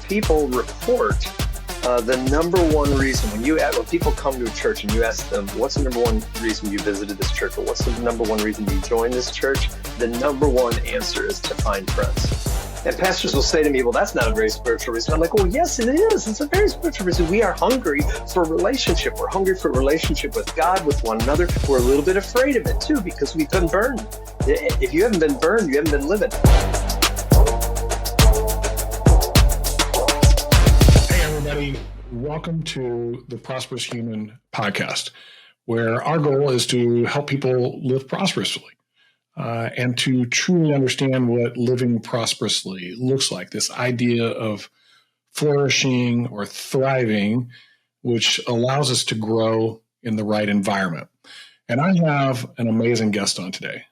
people report the number one reason when people come to a church and you ask them, what's the number one reason you visited this church, or what's the number one reason you joined this church? The number one answer is to find friends. And pastors will say to me, well, that's not a very spiritual reason. I'm like, well, yes, it is. It's a very spiritual reason. We are hungry for relationship. We're hungry for relationship with God, with one another. We're a little bit afraid of it too, because we've been burned. If you haven't been burned, you haven't been living. Hey, everybody. Welcome to the Prosperous Human podcast, where our goal is to help people live prosperously. And to truly understand what living prosperously looks like, this idea of flourishing or thriving, which allows us to grow in the right environment. And I have an amazing guest on today.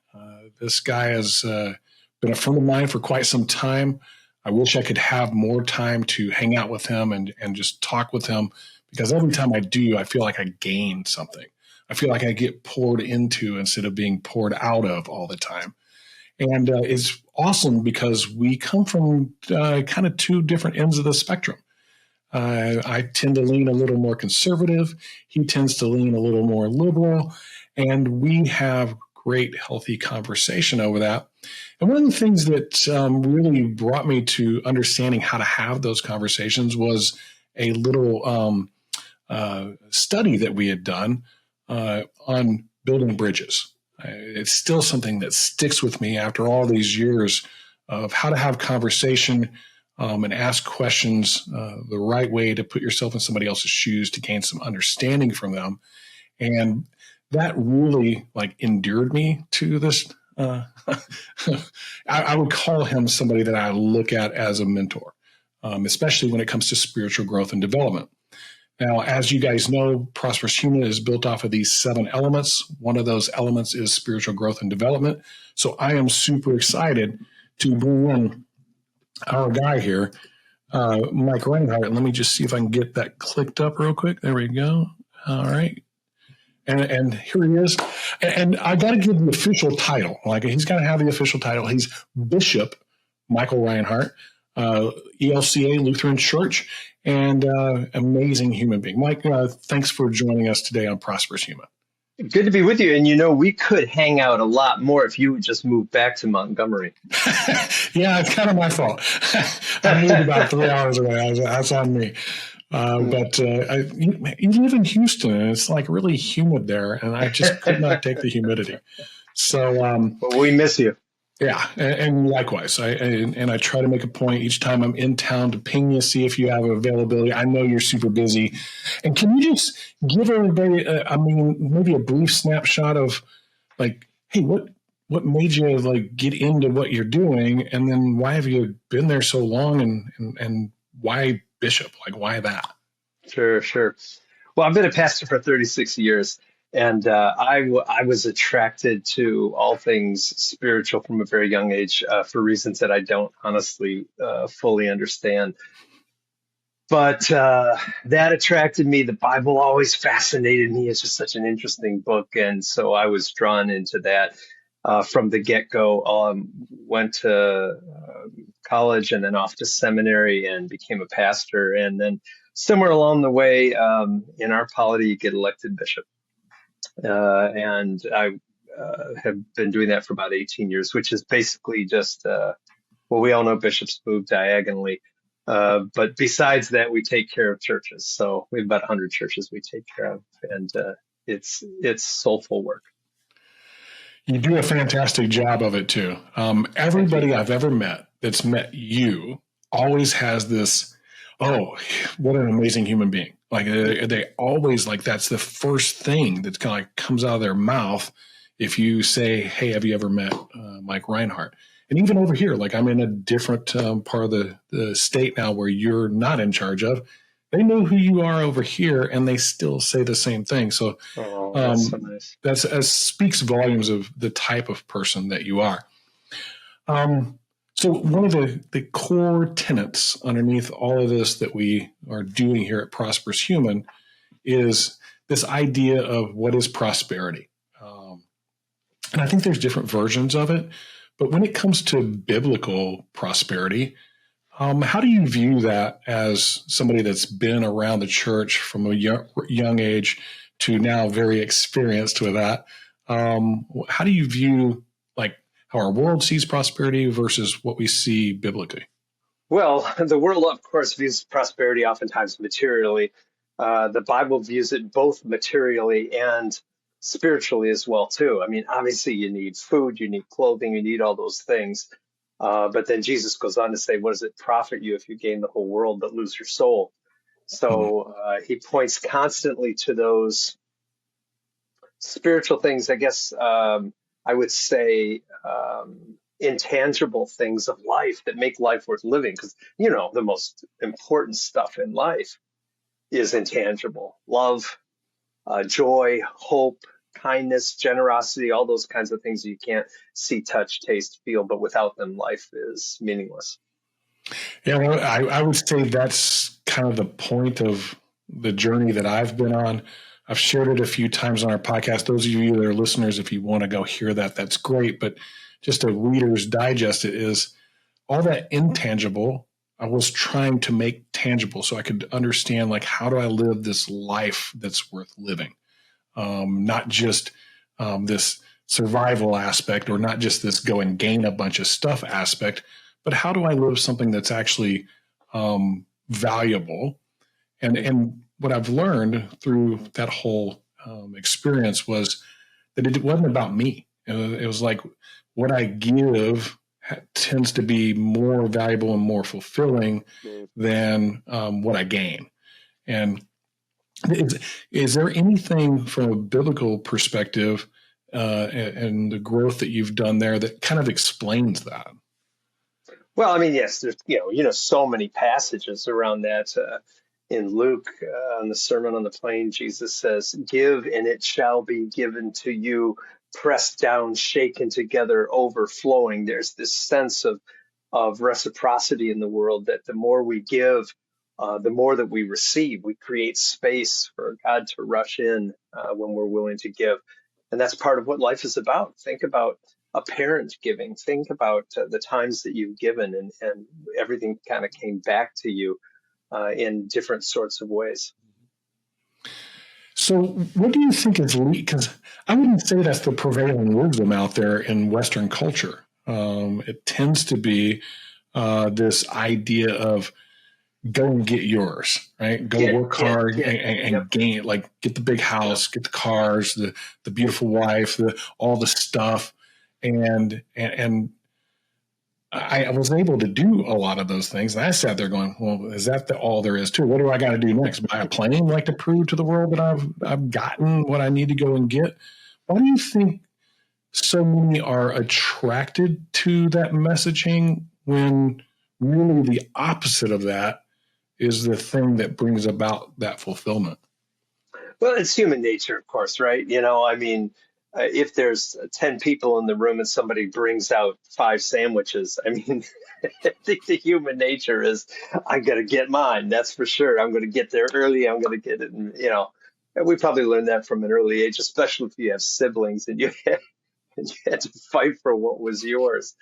This guy has been a friend of mine for quite some time. I wish I could have more time to hang out with him and just talk with him, because every time I do, I feel like I gain something. I feel like I get poured into instead of being poured out of all the time. And it's awesome because we come from kind of two different ends of the spectrum. I tend to lean a little more conservative. He tends to lean a little more liberal. And we have great, healthy conversation over that. And one of the things that really brought me to understanding how to have those conversations was a little study that we had done on building bridges. It's still something that sticks with me after all these years of how to have conversation and ask questions the right way to put yourself in somebody else's shoes to gain some understanding from them. And that really endeared me to this. I would call him somebody that I look at as a mentor, especially when it comes to spiritual growth and development. Now, as you guys know, Prosperous Human is built off of these 7 elements. One of those elements is spiritual growth and development. So I am super excited to bring in our guy here, Mike Rinehart. And let me just see if I can get that clicked up real quick. There we go. All right. And here he is. And I got to give the official title. He's got to have the official title. He's Bishop Michael Rinehart, ELCA Lutheran Church, and amazing human being. Mike, thanks for joining us today on Prosperous Human. Good to be with you. And, we could hang out a lot more if you would just move back to Montgomery. Yeah, it's kind of my fault. I moved about 3 hours away. That's on me. But you live in Houston, and it's really humid there, and I just could not take the humidity. So well, we miss you. Yeah, and likewise. I try to make a point each time I'm in town to ping you, see if you have availability. I know you're super busy. And can you just give everybody, maybe a brief snapshot of hey, what made you get into what you're doing, and then why have you been there so long, and why Bishop? Why that? Sure. Well, I've been a pastor for 36 years. And I was attracted to all things spiritual from a very young age for reasons that I don't honestly fully understand. But that attracted me. The Bible always fascinated me. It's just such an interesting book. And so I was drawn into that from the get-go. Went to college and then off to seminary and became a pastor. And then somewhere along the way in our polity, you get elected bishop. And I have been doing that for about 18 years, which is basically just, we all know bishops move diagonally. But besides that, we take care of churches. So we have about 100 churches we take care of, and it's soulful work. You do a fantastic job of it too. Everybody I've ever met that's met you always has this, oh, what an amazing human being. They always that's the first thing that comes out of their mouth if you say, hey, have you ever met Mike Rinehart? And even over here, I'm in a different part of the state now where you're not in charge of. They know who you are over here, and they still say the same thing. So, that's so nice. That speaks volumes of the type of person that you are. So one of the core tenets underneath all of this that we are doing here at Prosperous Human is this idea of what is prosperity. And I think there's different versions of it. But when it comes to biblical prosperity, How do you view that as somebody that's been around the church from a young age to now very experienced with that? How do you view like how our world sees prosperity versus what we see biblically? Well, the world, of course, views prosperity oftentimes materially. The Bible views it both materially and spiritually as well, too. I mean, obviously, you need food, you need clothing, you need all those things. But then Jesus goes on to say, what does it profit you if you gain the whole world but lose your soul? Mhm. So he points constantly to those spiritual things, I guess I would say intangible things of life that make life worth living. Because, the most important stuff in life is intangible: love, joy, hope, kindness, generosity, all those kinds of things you can't see, touch, taste, feel, but without them, life is meaningless. Yeah, well, I would say that's kind of the point of the journey that I've been on. I've shared it a few times on our podcast. Those of you that are listeners, if you want to go hear that, that's great. But just a Reader's Digest, it is all that intangible I was trying to make tangible so I could understand, like, how do I live this life that's worth living? Not just this survival aspect, or not just this go and gain a bunch of stuff aspect, but how do I live something that's actually valuable? And what I've learned through that whole experience was that it wasn't about me. It was like what I give tends to be more valuable and more fulfilling than what I gain. And is there anything from a biblical perspective and the growth that you've done there that kind of explains that? Well, I mean, yes, there's so many passages around that. In Luke, on the Sermon on the Plain, Jesus says, "Give, and it shall be given to you, pressed down, shaken together, overflowing." There's this sense of reciprocity in the world, that the more we give, the more that we receive. We create space for God to rush in when we're willing to give. And that's part of what life is about. Think about a parent giving. Think about the times that you've given, and everything kind of came back to you in different sorts of ways. So, what do you think is because I wouldn't say that's the prevailing wisdom out there in Western culture. It tends to be this idea of go and get yours, right? Go work hard and gain, like get the big house, get the cars, the beautiful wife, all the stuff, and I was able to do a lot of those things. And I sat there going, well, is that all there is to it? What do I got to do next? Buy a plane, like, to prove to the world that I've gotten what I need to go and get? Why do you think so many are attracted to that messaging when really the opposite of that is the thing that brings about that fulfillment? Well, it's human nature, of course, right? I mean, if there's 10 people in the room and somebody brings out 5 sandwiches, I mean, I think the human nature is, I'm going to get mine. That's for sure. I'm going to get there early. I'm going to get it. And we probably learned that from an early age, especially if you have siblings and you had to fight for what was yours.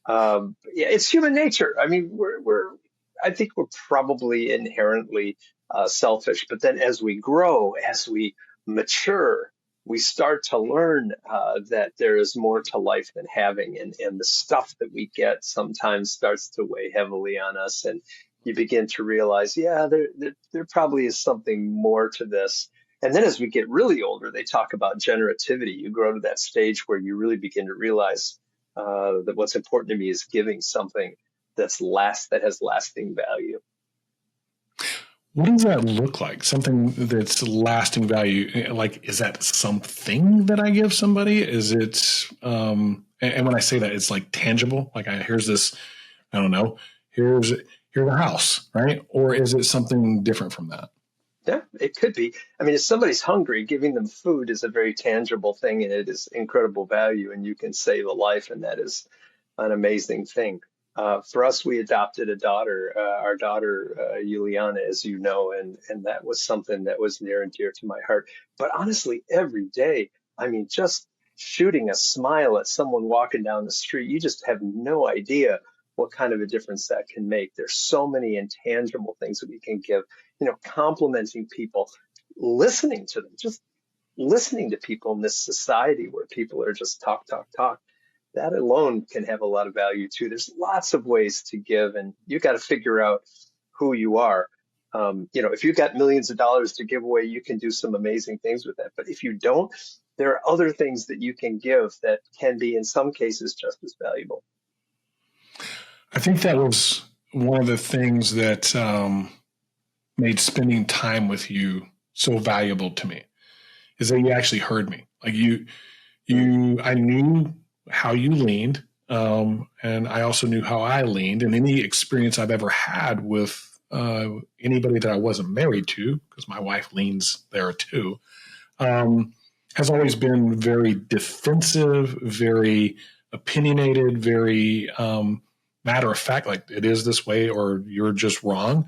Yeah, it's human nature. I mean, I think we're probably inherently selfish, but then as we grow, as we mature, we start to learn that there is more to life than having, and the stuff that we get sometimes starts to weigh heavily on us, and you begin to realize, yeah, there probably is something more to this. And then as we get really older, they talk about generativity. You grow to that stage where you really begin to realize that what's important to me is giving something that has lasting value. What does that look like? Something that's lasting value? Like, is that something that I give somebody? Is it, and when I say that, it's like tangible, like here's this, I don't know, here's a house, right? Or is it something different from that? Yeah, it could be. I mean, if somebody's hungry, giving them food is a very tangible thing, and it is incredible value, and you can save a life, and that is an amazing thing. For us, we adopted a daughter, our daughter, Juliana, as you know, and that was something that was near and dear to my heart. But honestly, every day, I mean, just shooting a smile at someone walking down the street, you just have no idea what kind of a difference that can make. There's so many intangible things that we can give, complimenting people, listening to them, just listening to people in this society where people are just talk, talk, talk. That alone can have a lot of value too. There's lots of ways to give, and you got to figure out who you are. If you've got millions of dollars to give away, you can do some amazing things with that. But if you don't, there are other things that you can give that can be, in some cases, just as valuable. I think that was one of the things that made spending time with you so valuable to me, is that you actually heard me. Like I knew how you leaned, and I also knew how I leaned. And any experience I've ever had with anybody that I wasn't married to, because my wife leans there too, has always been very defensive, very opinionated, very matter of fact, like it is this way or you're just wrong.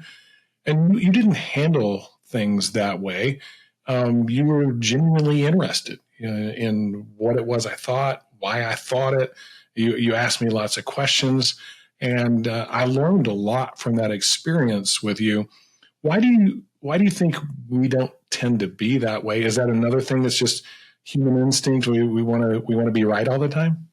And you didn't handle things that way. You were genuinely interested in what it was I thought, why I thought it. You asked me lots of questions, and I learned a lot from that experience with you. Why do you think we don't tend to be that way? Is that another thing that's just human instinct? We want to be right all the time?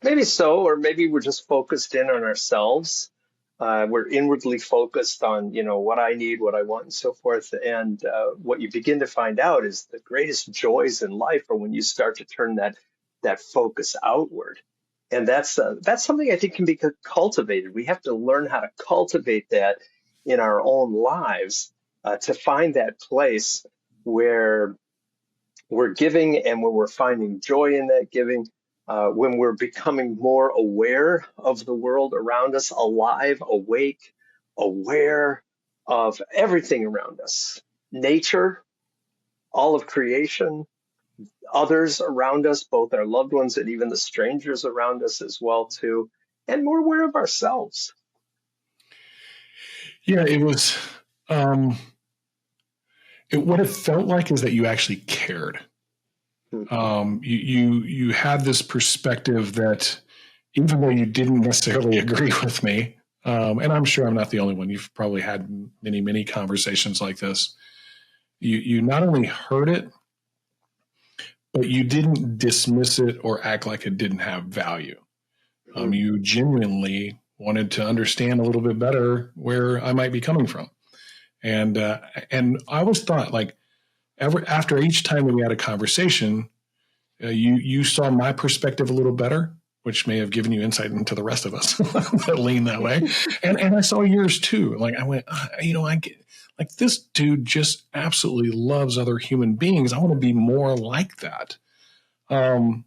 Maybe so, or maybe we're just focused in on ourselves. We're inwardly focused on, what I need, what I want, and so forth. And what you begin to find out is the greatest joys in life are when you start to turn that focus outward. And that's something I think can be cultivated. We have to learn how to cultivate that in our own lives to find that place where we're giving and where we're finding joy in that giving. When we're becoming more aware of the world around us, alive, awake, aware of everything around us, nature, all of creation, others around us, both our loved ones and even the strangers around us as well too, and more aware of ourselves. Yeah, it was. What it felt like is that you actually cared. You had this perspective that even though you didn't necessarily agree with me, and I'm sure I'm not the only one, you've probably had many, many conversations like this. You not only heard it, but you didn't dismiss it or act like it didn't have value. You genuinely wanted to understand a little bit better where I might be coming from. And I always thought, like, after each time that we had a conversation, you saw my perspective a little better, which may have given you insight into the rest of us that lean that way. And I saw yours too. Like I went, I get, like, this dude just absolutely loves other human beings. I want to be more like that. And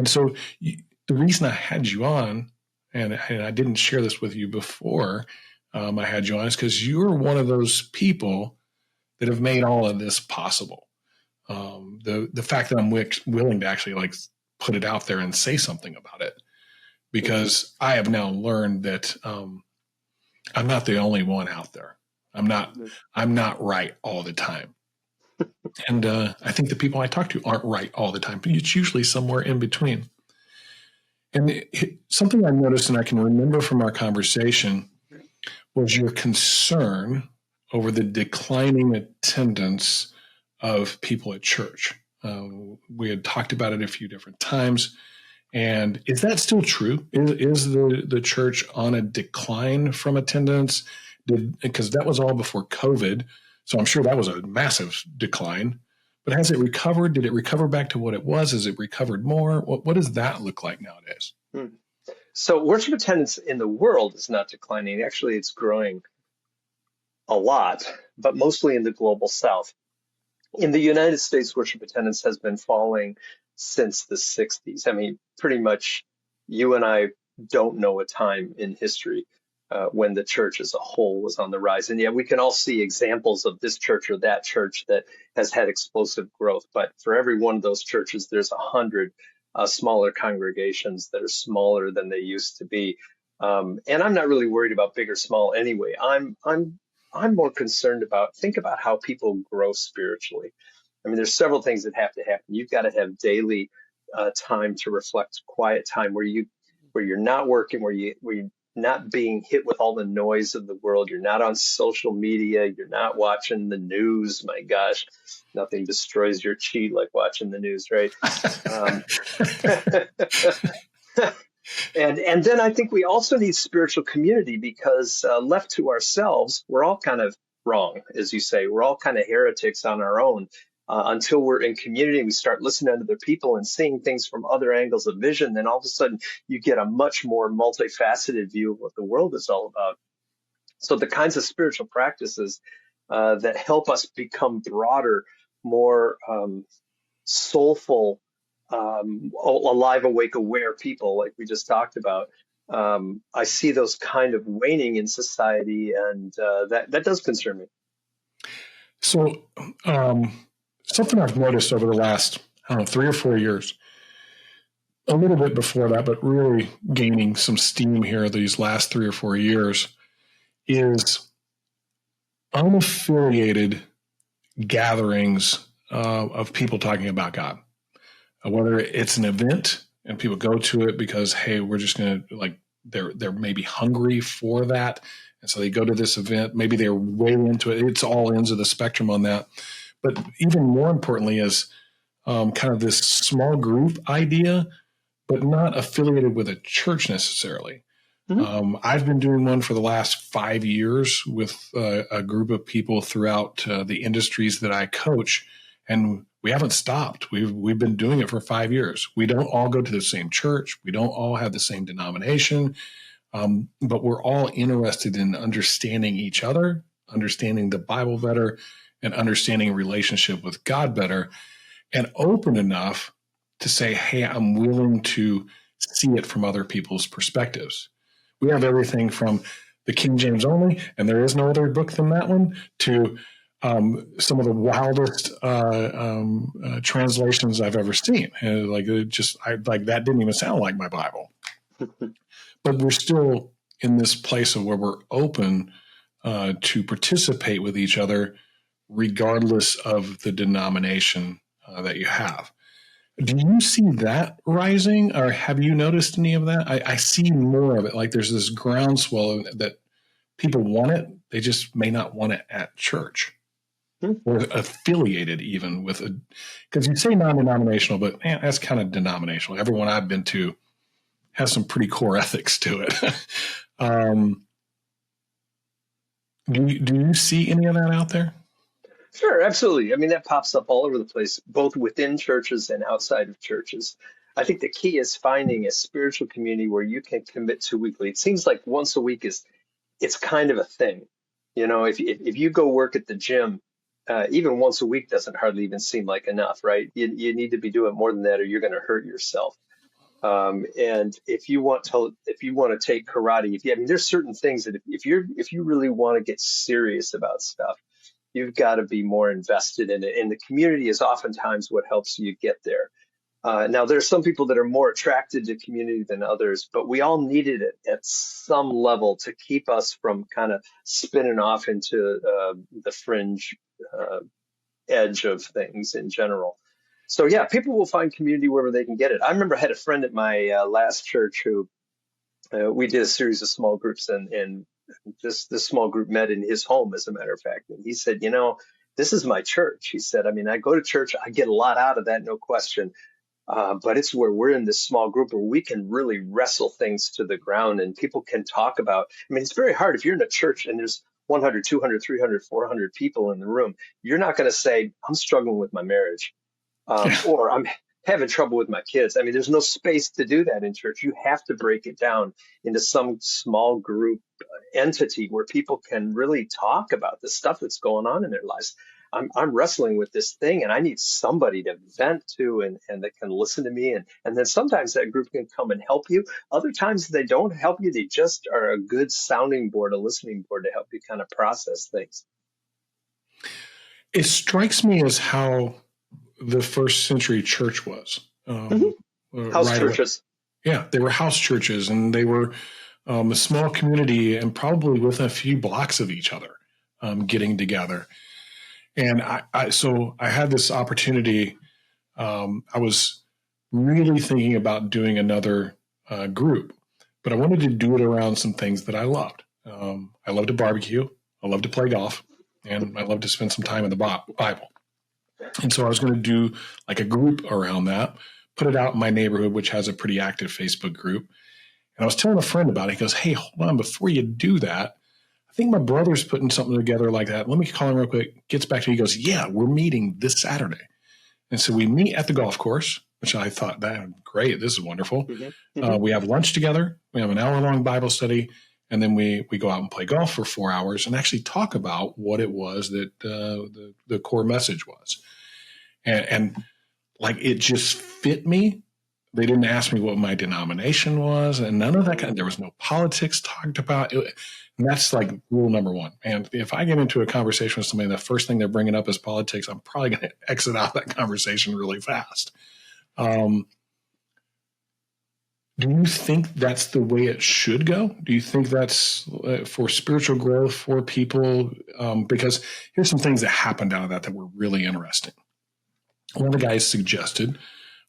so the reason I had you on, and I didn't share this with you before I had you on, is because you're one of those people that have made all of this possible. The fact that I'm willing to actually like put it out there and say something about it, because I have now learned that I'm not the only one out there. I'm not right all the time. And I think the people I talk to aren't right all the time, but it's usually somewhere in between. And something I noticed, and I can remember from our conversation, was your concern over the declining attendance of people at church. We had talked about it a few different times. And is that still true? Is the church on a decline from attendance? Because that was all before COVID. So I'm sure that was a massive decline. But has it recovered? Did it recover back to what it was? Has it recovered more? What does that look like nowadays? So worship attendance in the world is not declining. Actually, it's growing a lot, but mostly in the global south. In the United States, worship attendance has been falling since the 60s. I mean, pretty much you and I don't know a time in history when the church as a whole was on the rise. And yet we can all see examples of this church or that church that has had explosive growth. But for every one of those churches, there's 100 smaller congregations that are smaller than they used to be. And I'm not really worried about big or small anyway. I'm more concerned think about how people grow spiritually. I mean, there's several things that have to happen. You've got to have daily time to reflect, quiet time where you're not working, where not being hit with all the noise of the world. You're not on social media. You're not watching the news. My gosh, nothing destroys your chi like watching the news, right? Um, and then I think we also need spiritual community because left to ourselves, we're all kind of wrong, as you say. We're all kind of heretics on our own. Until we're in community, we start listening to other people and seeing things from other angles of vision. Then all of a sudden, you get a much more multifaceted view of what the world is all about. So the kinds of spiritual practices that help us become broader, more soulful, alive, awake, aware people, like we just talked about. I see those kind of waning in society, and that does concern me. So, something I've noticed over the last, I don't know, 3 or 4 years, a little bit before that, but really gaining some steam here these last 3 or 4 years, is unaffiliated gatherings of people talking about God. Whether it's an event and people go to it because, hey, we're just going to, like, they're maybe hungry for that. And so they go to this event. Maybe they're way into it. It's all ends of the spectrum on that. But even more importantly is kind of this small group idea, but not affiliated with a church necessarily. Mm-hmm. I've been doing one for the last 5 years with a group of people throughout the industries that I coach, and we haven't stopped. We've been doing it for 5 years. We don't all go to the same church. We don't all have the same denomination, but we're all interested in understanding each other, understanding the Bible better, and understanding a relationship with God better, and open enough to say, hey, I'm willing to see it from other people's perspectives. We have everything from the King James only, and there is no other book than that one, to some of the wildest translations I've ever seen. And like that didn't even sound like my Bible. But we're still in this place of where we're open to participate with each other, regardless of the denomination that you have. Do you see that rising, or have you noticed any of that? I see more of it. Like there's this groundswell that people want it. They just may not want it at church or affiliated even with a, because you say non-denominational, but man, that's kind of denominational. Everyone I've been to has some pretty core ethics to it. Do you see any of that out there? Sure, absolutely. I mean, that pops up all over the place, both within churches and outside of churches. I think the key is finding a spiritual community where you can commit to weekly. It seems like once a week it's kind of a thing. You know, if you go work at the gym, even once a week doesn't hardly even seem like enough, right? You need to be doing more than that, or you're going to hurt yourself. And if you want to take karate, I mean, there's certain things that if you really want to get serious about stuff, you've got to be more invested in it. And the community is oftentimes what helps you get there. Now, there's some people that are more attracted to community than others, but we all needed it at some level to keep us from kind of spinning off into the fringe edge of things in general. So, yeah, people will find community wherever they can get it. I remember I had a friend at my last church who we did a series of small groups, and this small group met in his home, as a matter of fact. And he said, you know, this is my church. He said, I mean, I go to church, I get a lot out of that, no question. But it's where we're in this small group where we can really wrestle things to the ground and people can talk about. I mean, it's very hard if you're in a church and there's 100, 200, 300, 400 people in the room. You're not going to say, I'm struggling with my marriage or I'm having trouble with my kids. I mean, there's no space to do that in church. You have to break it down into some small group entity where people can really talk about the stuff that's going on in their lives. I'm wrestling with this thing and I need somebody to vent to and that can listen to me. And then sometimes that group can come and help you. Other times they don't help you. They just are a good sounding board, a listening board to help you kind of process things. It strikes me as how the first century church was. House churches. Yeah, they were house churches, and they were a small community and probably within a few blocks of each other getting together. And so I had this opportunity. I was really thinking about doing another group, but I wanted to do it around some things that I loved. I love to barbecue. I love to play golf, and I love to spend some time in the Bible. And so I was going to do like a group around that, put it out in my neighborhood, which has a pretty active Facebook group. And I was telling a friend about it. He goes, "Hey, hold on, before you do that, I think my brother's putting something together like that. Let me call him real quick." Gets back to me. He goes, "Yeah, we're meeting this Saturday." And so we meet at the golf course, which I thought, that great. This is wonderful. We have lunch together. We have an hour-long Bible study. And then we go out and play golf for 4 hours and actually talk about what it was that the core message was. And like, it just fit me. They didn't ask me what my denomination was, and none of that there was no politics talked about. And that's like rule number one. And if I get into a conversation with somebody, the first thing they're bringing up is politics, I'm probably going to exit out that conversation really fast. Do you think that's the way it should go? Do you think that's for spiritual growth for people? Because here's some things that happened out of that were really interesting. One of the guys suggested,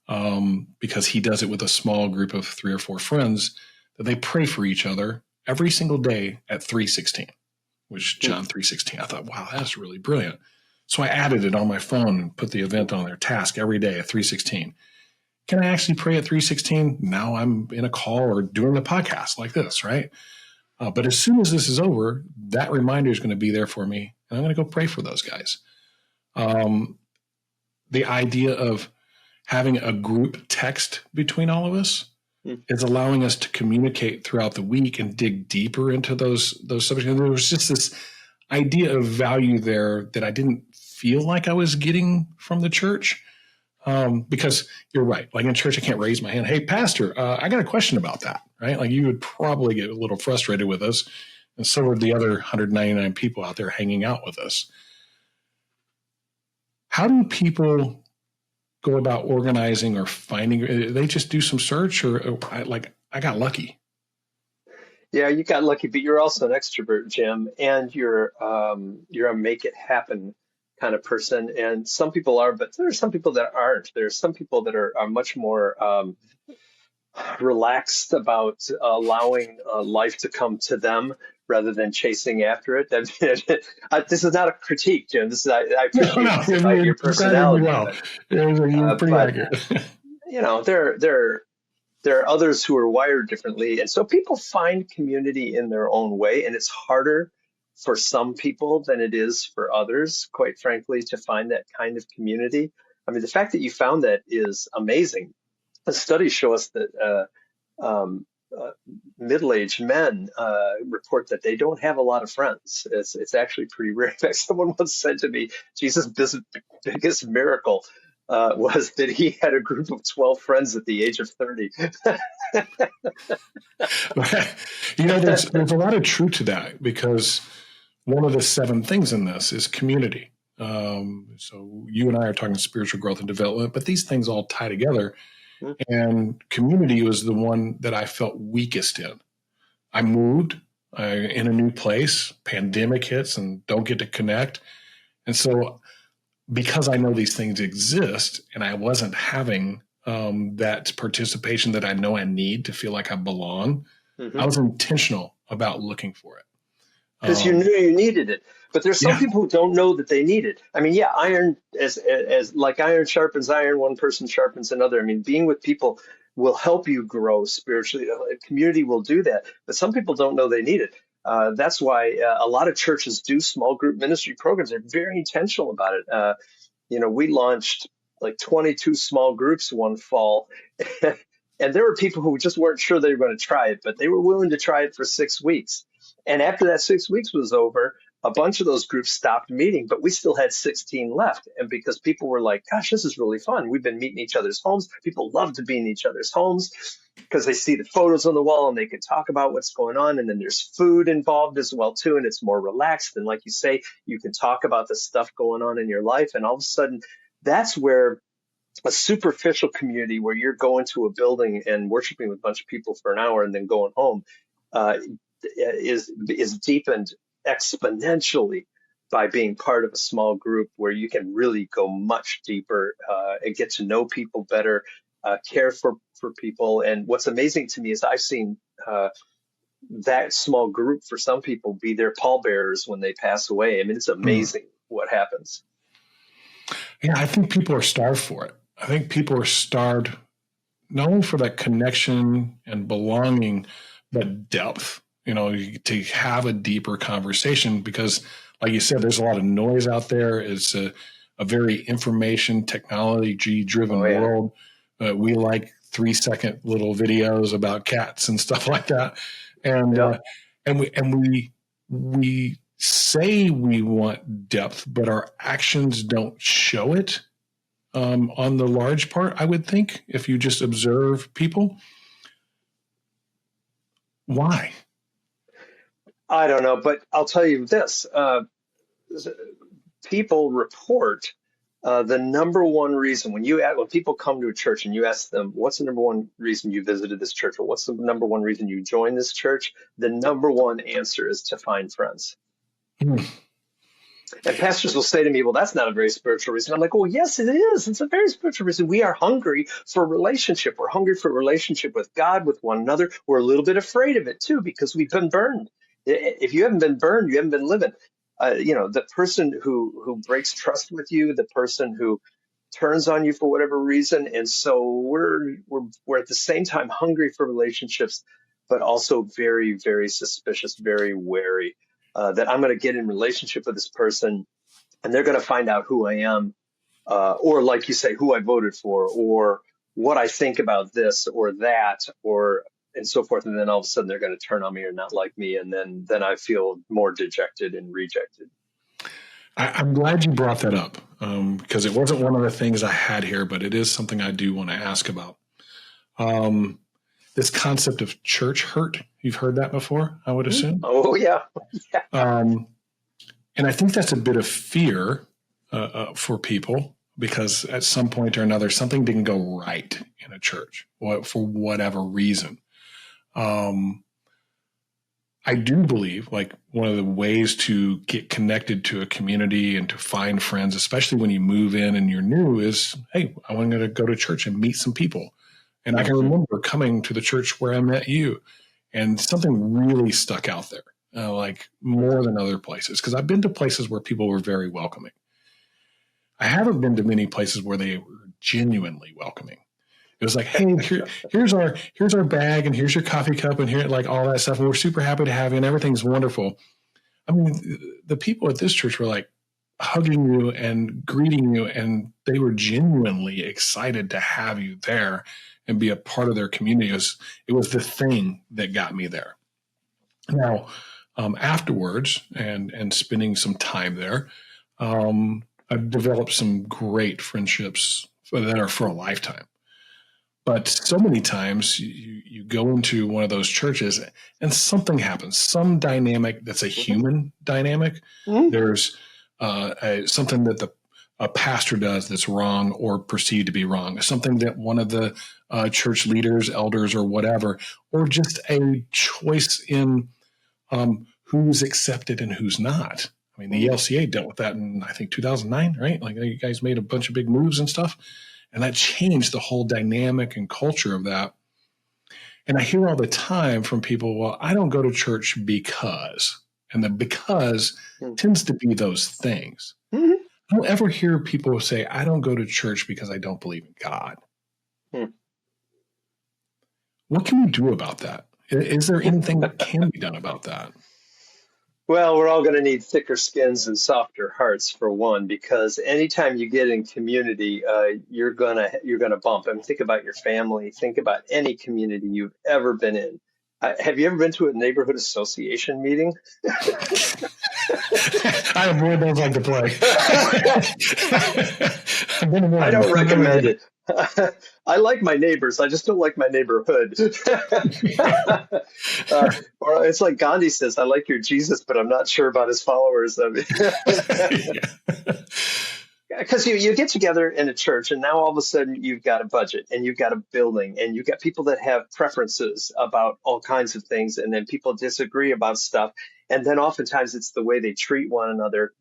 because he does it with a small group of 3 or 4 friends, that they pray for each other every single day at 3:16, which John 3:16. I thought, wow, that's really brilliant. So I added it on my phone and put the event on their task every day at 3:16. Can I actually pray at 3:16? Now I'm in a call or doing a podcast like this, right? But as soon as this is over, that reminder is going to be there for me, and I'm going to go pray for those guys. The idea of having a group text between all of us is allowing us to communicate throughout the week and dig deeper into those subjects. And there was just this idea of value there that I didn't feel like I was getting from the church. Because you're right. Like in church, I can't raise my hand. "Hey, pastor, I got a question about that," right? Like you would probably get a little frustrated with us, and so would the other 199 people out there hanging out with us. How do people go about organizing or finding? They just do some search, or I got lucky. Yeah, you got lucky, but you're also an extrovert, Jim, and you're a make it happen kind of person. And some people are, but there are some people that aren't. There are some people that are much more relaxed about allowing life to come to them rather than chasing after it. This is not a critique, Jim. I appreciate this about your personality. Well. You're pretty accurate. There are others who are wired differently. And so people find community in their own way, and it's harder for some people than it is for others, quite frankly, to find that kind of community. I mean, the fact that you found that is amazing. The studies show us that middle-aged men report that they don't have a lot of friends. It's actually pretty rare. In fact, someone once said to me, Jesus' biggest miracle was that he had a group of 12 friends at the age of 30. There's a lot of truth to that, because one of the 7 things in this is community. So you and I are talking spiritual growth and development, but these things all tie together. And community was the one that I felt weakest in. I moved in a new place, pandemic hits, and don't get to connect. And so because I know these things exist and I wasn't having that participation that I know I need to feel like I belong, I was intentional about looking for it. Because you knew you needed it. But there's some people who don't know that they need it. I mean, yeah, iron as like iron sharpens iron, one person sharpens another. I mean, being with people will help you grow spiritually. A community will do that. But some people don't know they need it. That's why a lot of churches do small group ministry programs. They're very intentional about it. We launched like 22 small groups one fall. And there were people who just weren't sure they were going to try it, but they were willing to try it for 6 weeks. And after that 6 weeks was over, a bunch of those groups stopped meeting, but we still had 16 left. And because people were like, gosh, this is really fun. We've been meeting each other's homes. People love to be in each other's homes because they see the photos on the wall and they can talk about what's going on. And then there's food involved as well, too. And it's more relaxed. And like you say, you can talk about the stuff going on in your life. And all of a sudden, that's where a superficial community where you're going to a building and worshiping with a bunch of people for an hour and then going home is deepened exponentially by being part of a small group where you can really go much deeper and get to know people better, care for people. And what's amazing to me is I've seen that small group for some people be their pallbearers when they pass away. I mean, it's Mm. amazing what happens. Yeah, I think people are starved for it. I think people are starved not only for that connection and belonging, but depth, to have a deeper conversation because, like you said, there's a lot of noise out there. It's a very information technology driven Oh, yeah. world. We like 3-second little videos about cats and stuff like that. And, Yep. we say we want depth, but our actions don't show it. On the large part, I would think, if you just observe people. Why? I don't know, but I'll tell you this. People report the number one reason when people come to a church and you ask them, what's the number one reason you visited this church, or what's the number one reason you joined this church? The number one answer is to find friends. Hmm. And pastors will say to me, well, that's not a very spiritual reason. I'm like, well, yes, it is. It's a very spiritual reason. We are hungry for a relationship. We're hungry for a relationship with God, with one another. We're a little bit afraid of it, too, because we've been burned. If you haven't been burned, you haven't been living. The person who breaks trust with you, the person who turns on you for whatever reason. And so we're at the same time hungry for relationships, but also very, very suspicious, very wary. That I'm going to get in relationship with this person and they're going to find out who I am, or like you say, who I voted for, or what I think about this or that, or and so forth. And then all of a sudden they're going to turn on me or not like me. And then I feel more dejected and rejected. I'm glad you brought that up because it wasn't one of the things I had here, but it is something I do want to ask about. This concept of church hurt, you've heard that before, I would assume. Oh, yeah. And I think that's a bit of fear for people because at some point or another, something didn't go right in a church for whatever reason. I do believe like one of the ways to get connected to a community and to find friends, especially when you move in and you're new, is, hey, I want to go to church and meet some people. And I can remember coming to the church where I met you and something really stuck out there, like more than other places. Because I've been to places where people were very welcoming. I haven't been to many places where they were genuinely welcoming. It was like, hey, here's our bag and here's your coffee cup and here, like all that stuff. And we're super happy to have you and everything's wonderful. I mean, the people at this church were like hugging you and greeting you, and they were genuinely excited to have you there and be a part of their community. It was the thing that got me there. Now, afterwards and spending some time there, I've developed some great friendships that are for a lifetime. But so many times you go into one of those churches and something happens, some dynamic that's a human dynamic. Mm-hmm. There's something that a pastor does that's wrong or perceived to be wrong, something that one of the church leaders, elders, or whatever, or just a choice in who's accepted and who's not. I mean, the ELCA dealt with that in, I think, 2009, right? Like you guys made a bunch of big moves and stuff. And that changed the whole dynamic and culture of that. And I hear all the time from people, well, I don't go to church because, and the because tends to be those things. Mm-hmm. I don't ever hear people say, I don't go to church because I don't believe in God. What can we do about that? Is there anything that can be done about that? Well, we're all going to need thicker skins and softer hearts for one, because anytime you get in community, you're gonna bump. I mean, think about your family. Think about any community you've ever been in. Have you ever been to a neighborhood association meeting? I avoid those like the plague. I don't recommend it. I like my neighbors. I just don't like my neighborhood. Or it's like Gandhi says, I like your Jesus, but I'm not sure about his followers. I mean, because you get together in a church and now all of a sudden you've got a budget and you've got a building and you've got people that have preferences about all kinds of things. And then people disagree about stuff. And then oftentimes it's the way they treat one another,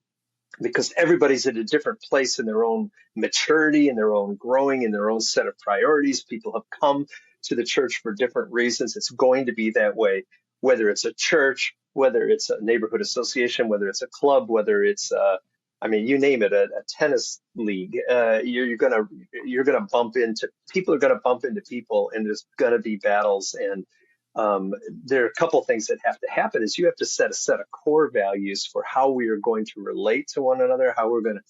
because everybody's at a different place in their own maturity, in their own growing, in their own set of priorities. People have come to the church for different reasons. It's going to be that way, whether it's a church, whether it's a neighborhood association, whether it's a club, whether it's I mean, you name it, a tennis league. You're gonna bump into people are gonna bump into people, and there's gonna be battles. And there are a couple things that have to happen. Is you have to set a set of core values for how we are going to relate to one another, how we're going to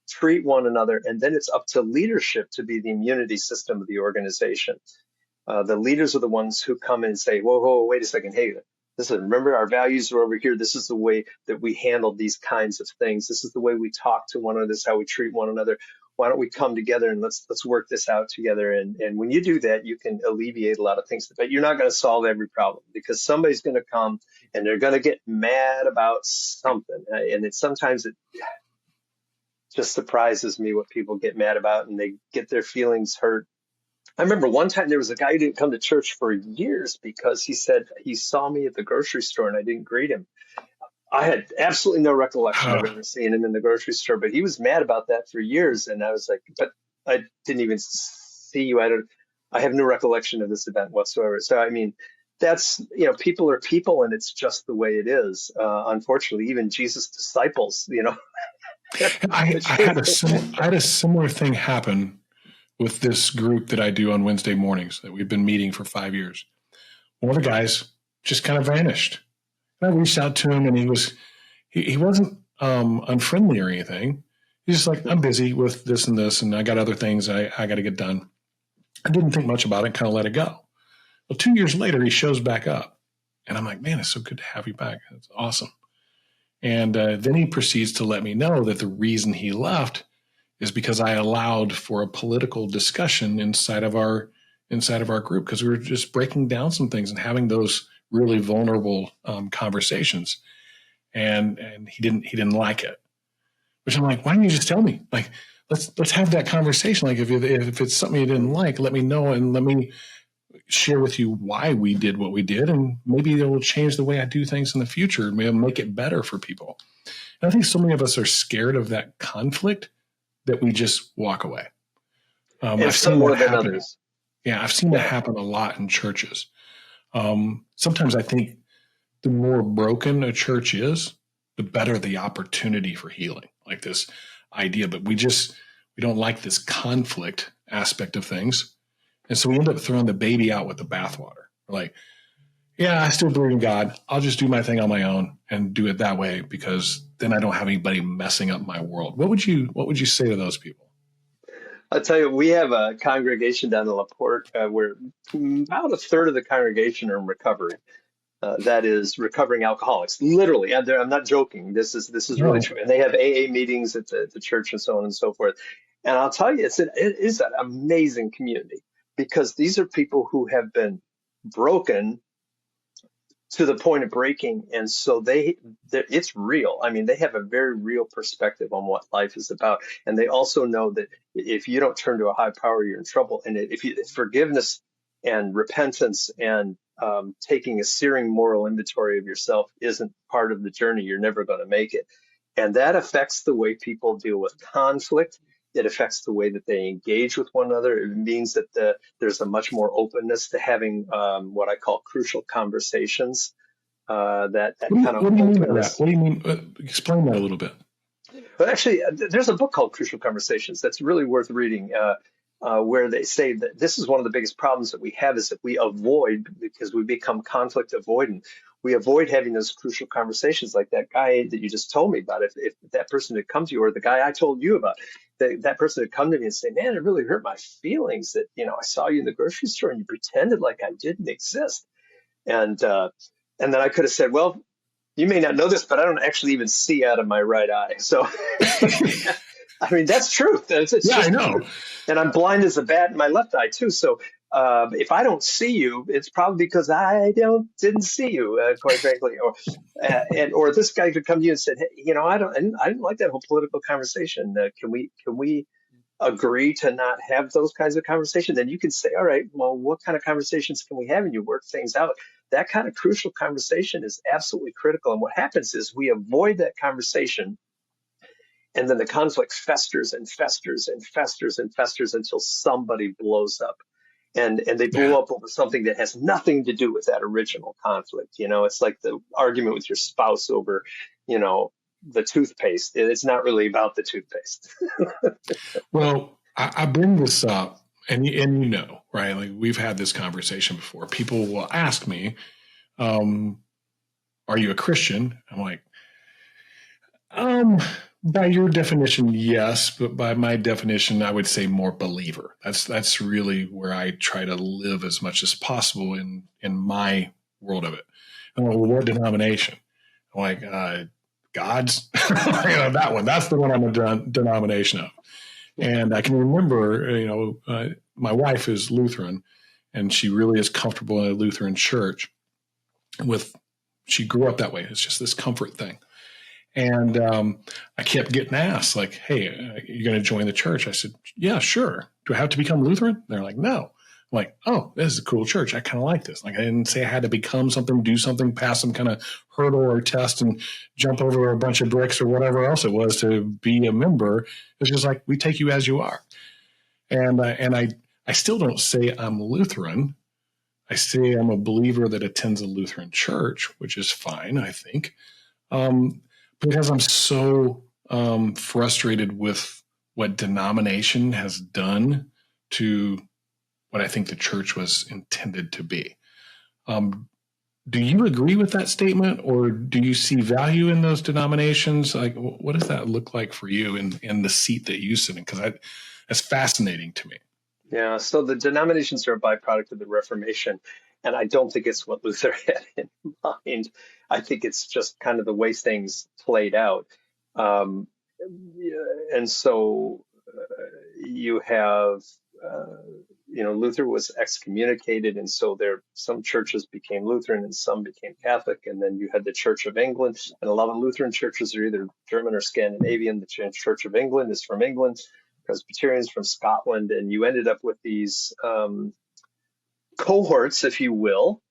treat one another, and then it's up to leadership to be the immunity system of the organization. The leaders are the ones who come and say, whoa, whoa, wait a second. Hey, listen, remember our values are over here. This is the way that we handle these kinds of things. This is the way we talk to one another. This is how we treat one another. Why don't we come together and let's work this out together? And when you do that, you can alleviate a lot of things. But you're not going to solve every problem, because somebody's going to come and they're going to get mad about something. And sometimes it just surprises me what people get mad about, and they get their feelings hurt. I remember one time there was a guy who didn't come to church for years because he said he saw me at the grocery store and I didn't greet him. I had absolutely no recollection of ever seeing him in the grocery store, but he was mad about that for years. And I was like, but I didn't even see you. I have no recollection of this event whatsoever. So, I mean, that's, people are people, and it's just the way it is. Unfortunately, even Jesus' disciples, I had a similar thing happen with this group that I do on Wednesday mornings that we've been meeting for 5 years. One of the guys just kind of vanished. And I reached out to him, and he wasn't unfriendly or anything. He's just like, I'm busy with this and this, and I got other things I got to get done. I didn't think much about it, kind of let it go. Well, 2 years later, he shows back up, and I'm like, man, it's so good to have you back. It's awesome. And then he proceeds to let me know that the reason he left is because I allowed for a political discussion inside of our group, because we were just breaking down some things and having those really vulnerable conversations, and he didn't like it. Which I'm like, why didn't you just tell me? Like, let's have that conversation. Like, if it's something you didn't like, let me know, and let me share with you why we did what we did, and maybe it will change the way I do things in the future. Maybe make it better for people. And I think so many of us are scared of that conflict that we just walk away. I've seen more than others. Yeah, I've seen that happen a lot in churches. Sometimes I think the more broken a church is, the better the opportunity for healing, like this idea. But we don't like this conflict aspect of things. And so we end up throwing the baby out with the bathwater. We're like, yeah, I still believe in God. I'll just do my thing on my own and do it that way, because then I don't have anybody messing up my world. What would you say to those people? I'll tell you, we have a congregation down in La Porte where about a third of the congregation are in recovery. That is recovering alcoholics, literally. I'm not joking. This is really true. And they have AA meetings at the church and so on and so forth. And I'll tell you, it is an amazing community, because these are people who have been broken to the point of breaking. And so it's real. I mean, they have a very real perspective on what life is about. And they also know that if you don't turn to a high power, you're in trouble. And if forgiveness and repentance and taking a searing moral inventory of yourself isn't part of the journey, you're never going to make it. And that affects the way people deal with conflict. It affects the way that they engage with one another. It means that there's a much more openness to having what I call crucial conversations. What do you mean by that? What do you mean? Explain that a little bit. But actually, there's a book called Crucial Conversations that's really worth reading, where they say that this is one of the biggest problems that we have, is that we avoid, because we become conflict avoidant. We avoid having those crucial conversations, like that guy that you just told me about. If that person had come to you, or the guy I told you about, that person had come to me and say, man, it really hurt my feelings that, I saw you in the grocery store and you pretended like I didn't exist. And then I could have said, well, you may not know this, but I don't actually even see out of my right eye. So, I mean, that's truth. It's I know. Truth. And I'm blind as a bat in my left eye too. So if I don't see you, it's probably because I didn't see you, quite frankly. Or this guy could come to you and say, hey, I didn't like that whole political conversation. Can we agree to not have those kinds of conversations? Then you can say, all right, well, what kind of conversations can we have? And you work things out. That kind of crucial conversation is absolutely critical. And what happens is we avoid that conversation, and then the conflict festers and festers and festers and festers until somebody blows up. and they blew Yeah. up over something that has nothing to do with that original conflict. It's like the argument with your spouse over, the toothpaste. It's not really about the toothpaste. Well, I bring this up, and right? Like we've had this conversation before. People will ask me, "Are you a Christian?" I'm like, by your definition, yes, but by my definition, I would say more believer. That's really where I try to live as much as possible in my world of it. And well, what denomination? I'm like, God's, that one. That's the one I'm a denomination of. And I can remember, my wife is Lutheran, and she really is comfortable in a Lutheran church. She grew up that way. It's just this comfort thing. And I kept getting asked, like, "Hey, are you going to join the church?" I said, "Yeah, sure." "Do I have to become Lutheran?" They're like, "No." I'm like, "Oh, this is a cool church. I kind of like this." Like, I didn't say I had to become something, do something, pass some kind of hurdle or test and jump over a bunch of bricks or whatever else it was to be a member. It's just like, we take you as you are. And I still don't say I'm Lutheran. I say I'm a believer that attends a Lutheran church, which is fine, I think. Because I'm so frustrated with what denomination has done to what I think the church was intended to be. Do you agree with that statement, or do you see value in those denominations? Like, what does that look like for you in the seat that you sit in? Because that's fascinating to me. Yeah, so the denominations are a byproduct of the Reformation, and I don't think it's what Luther had in mind. I think it's just kind of the way things played out. Um, yeah, and so you have, Luther was excommunicated, and so some churches became Lutheran and some became Catholic, and then you had the Church of England, and a lot of Lutheran churches are either German or Scandinavian. The Church of England is from England. Presbyterians from Scotland, and you ended up with these cohorts, if you will,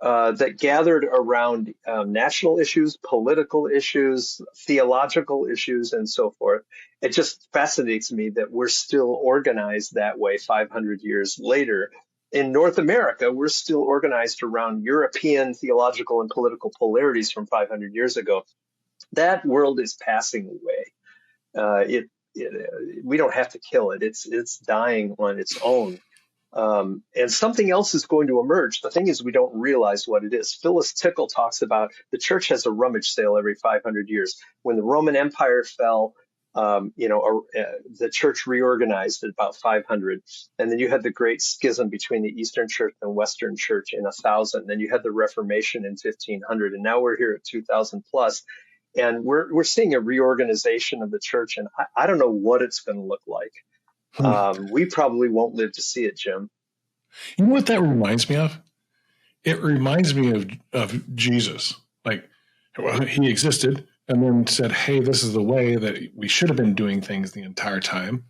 that gathered around national issues, political issues, theological issues, and so forth. It just fascinates me that we're still organized that way 500 years later. In North America, we're still organized around European theological and political polarities from 500 years ago. That world is passing away. We don't have to kill it. It's dying on its own. And something else is going to emerge. The thing is, we don't realize what it is. Phyllis Tickle talks about the church has a rummage sale every 500 years. When the Roman Empire fell, the church reorganized at about 500. And then you had the great schism between the Eastern Church and Western Church in 1000. Then you had the Reformation in 1500. And now we're here at 2000 plus. And we're seeing a reorganization of the church, and I don't know what it's going to look like. We probably won't live to see it, Jim. You know what that reminds me of? It reminds me of Jesus. Like, well, he existed and then said, "Hey, this is the way that we should have been doing things the entire time."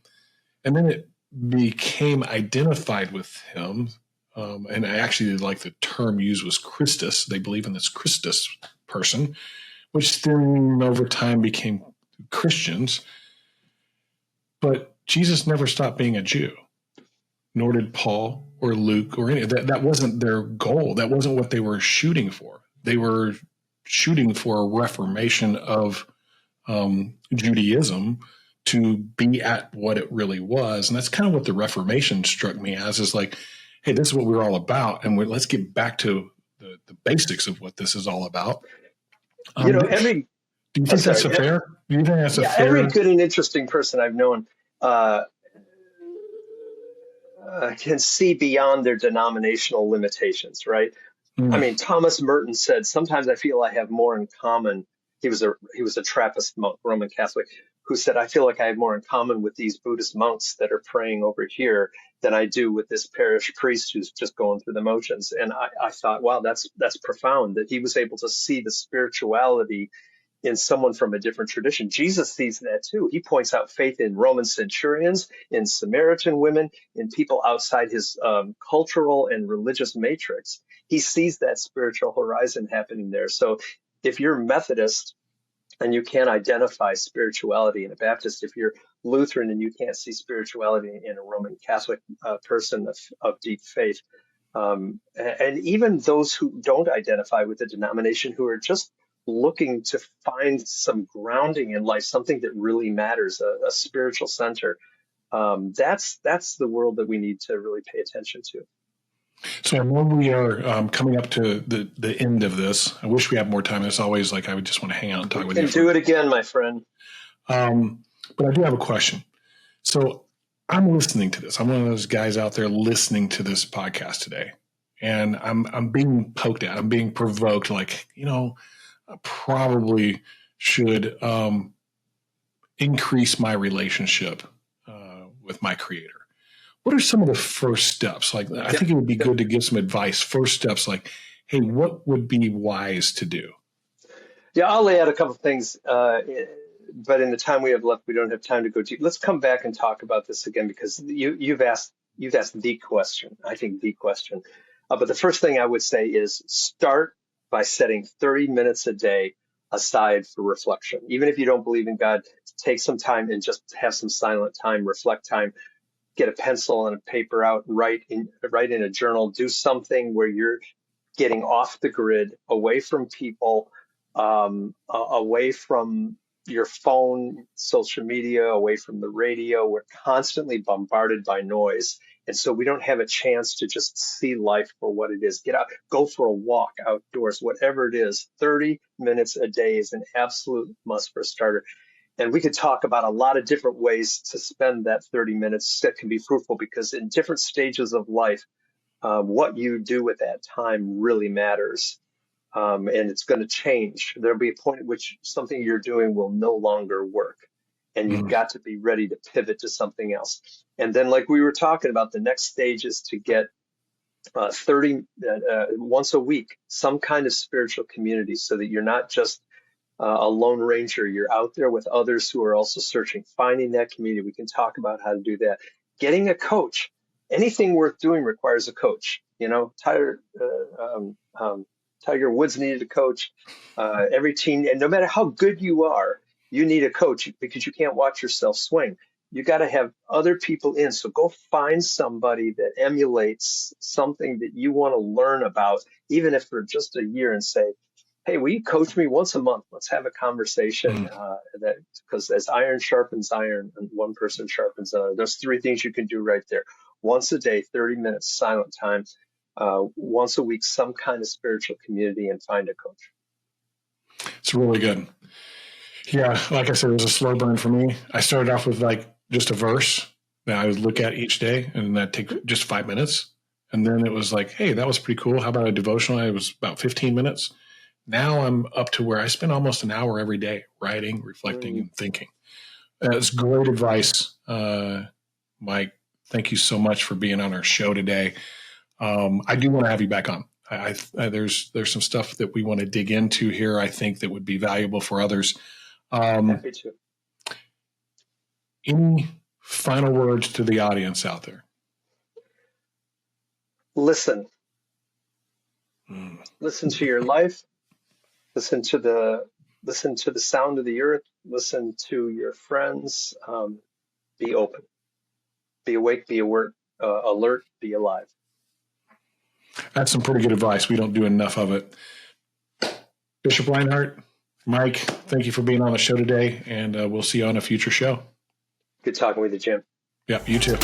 And then it became identified with him. And I actually like the term used was Christus. They believe in this Christus person, which then over time became Christians. But Jesus never stopped being a Jew, nor did Paul or Luke or any of that. That wasn't their goal. That wasn't what they were shooting for. They were shooting for a reformation of Judaism to be at what it really was. And that's kind of what the Reformation struck me as, is like, hey, this is what we're all about. And let's get back to the basics of what this is all about. Do you think that's fair? Do you think that's a fair? Every good and interesting person I've known can see beyond their denominational limitations, right? I mean, Thomas Merton said, "Sometimes I feel I have more in common." He was a Trappist monk, Roman Catholic, who said, "I feel like I have more in common with these Buddhist monks that are praying over here than I do with this parish priest who's just going through the motions." And I thought, wow, that's profound, that he was able to see the spirituality in someone from a different tradition. Jesus sees that too. He points out faith in Roman centurions, in Samaritan women, in people outside his cultural and religious matrix. He sees that spiritual horizon happening there. So if you're Methodist and you can't identify spirituality in a Baptist. If you're Lutheran and you can't see spirituality in a Roman Catholic person of deep faith, and even those who don't identify with the denomination, who are just looking to find some grounding in life, something that really matters, a spiritual center. That's the world that we need to really pay attention to. So I know we are coming up to the end of this. I wish we had more time. It's always like I would just want to hang out and talk with you. We can do it again, my friend. But I do have a question. So I'm listening to this. I'm one of those guys out there listening to this podcast today, and I'm being poked at. I'm being provoked. Like, I probably should increase my relationship with my Creator. What are some of the first steps? Like, I think it would be good to give some advice. First steps, like, hey, what would be wise to do? Yeah, I'll lay out a couple of things, but in the time we have left, we don't have time to go deep. Let's come back and talk about this again, because you've asked the question. I think the question. But the first thing I would say is start by setting 30 minutes a day aside for reflection. Even if you don't believe in God, take some time and just have some silent time, reflect time. Get a pencil and a paper out, write in a journal, do something where you're getting off the grid, away from people, away from your phone, social media, away from the radio. We're constantly bombarded by noise. And so we don't have a chance to just see life for what it is. Get out, go for a walk outdoors, whatever it is. 30 minutes a day is an absolute must for a starter. And we could talk about a lot of different ways to spend that 30 minutes that can be fruitful, because in different stages of life, what you do with that time really matters. And it's going to change. There'll be a point at which something you're doing will no longer work. And you've got to be ready to pivot to something else. And then, like we were talking about, the next stage is to get 30 once a week, some kind of spiritual community, so that you're not just a lone ranger. You're out there with others who are also searching, finding that community. We can talk about how to do that. Getting a coach. Anything worth doing requires a coach. Tiger Woods needed a coach. Every team, and no matter how good you are, you need a coach, because you can't watch yourself swing. You got to have other people in. So go find somebody that emulates something that you want to learn about, even if for just a year, and say, hey, will you coach me once a month? Let's have a conversation. Because as iron sharpens iron, and one person sharpens another. There's 3 things you can do right there. Once a day, 30 minutes silent time. Once a week, some kind of spiritual community, and find a coach. It's really good. Yeah, like I said, it was a slow burn for me. I started off with like just a verse that I would look at each day, and that'd take just 5 minutes. And then it was like, hey, that was pretty cool. How about a devotional? It was about 15 minutes. Now I'm up to where I spend almost an hour every day writing, reflecting, and thinking. It's great advice, Mike. Thank you so much for being on our show today. I do want to have you back on. There's some stuff that we want to dig into here, I think, that would be valuable for others. Happy to. Any final words to the audience out there? Listen. Listen to your life. Listen to the sound of the earth. Listen to your friends. Be open. Be awake. Be alert. Be alive. That's some pretty good advice. We don't do enough of it. Bishop Reinhardt, Mike, thank you for being on the show today, and we'll see you on a future show. Good talking with you, Jim. Yeah, you too.